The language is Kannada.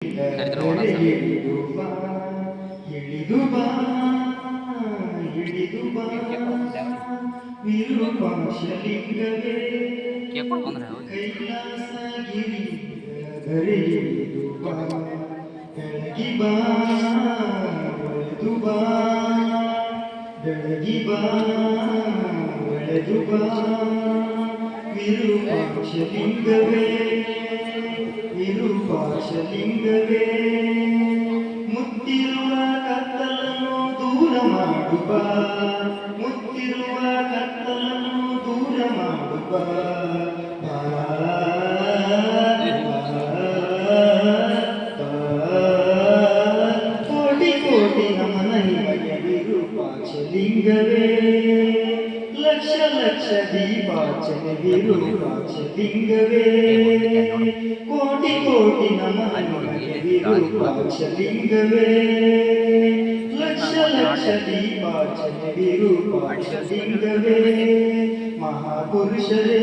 ಕರೆದ್ರು ಹೋಗೋಣ ಸರ್. ಹಿಡಿದು ಬಾ ಹಿಡಿದು ಬಾ ಹಿಡಿದು ಬಾ ವಿರೂಪಾಕ್ಷಲಿಂಗವೇ ಕೇಳ್ಕೊಂಡು ಬಂದ್ರೆ ಹೋಗಿ ಕೈಲಾಸಗಿರಿ ಹಿಡಿದು ಬಾ ಬೆಳಗಿ ಬಾ ಬೆಳೆದು ಬಾ ಬೆಳಗಿ ಬಾ ಬೆಳೆದು ಬಾ ವಿರೂಪಾಕ್ಷಲಿಂಗವೇ ವಿರೂಪಾಕ್ಷಲಿಂಗವೇ ಮುತ್ತಿರುವ ಕತ್ತಲನ್ನು ದೂರ ಮಾಡುವ ಮುತ್ತಿರುವ ಕತ್ತಲನ್ನು ದೂರ ಮಾಡುವ ಕೋಟಿ ಕೋಟಿ ನಮನ ನಿಮಗೆ ವಿರೂಪಾಕ್ಷಲಿಂಗವೇ ಲಕ್ಷ ಲಕ್ಷ ದೀಪಾರ್ಚನೆ ವಿರೂಪಾಕ್ಷಲಿಂಗವೇ ಕೋಟಿ ಕೋಟಿ ನಮನ ನಿಮಗೆ ವಿರೂಪಾಕ್ಷಲಿಂಗವೇ ಲಕ್ಷ ಲಕ್ಷ ದೀಪಾರ್ಚನೆ ವಿರೂಪಾಕ್ಷಲಿಂಗವೇ ಮಹಾಪುರುಷರೇ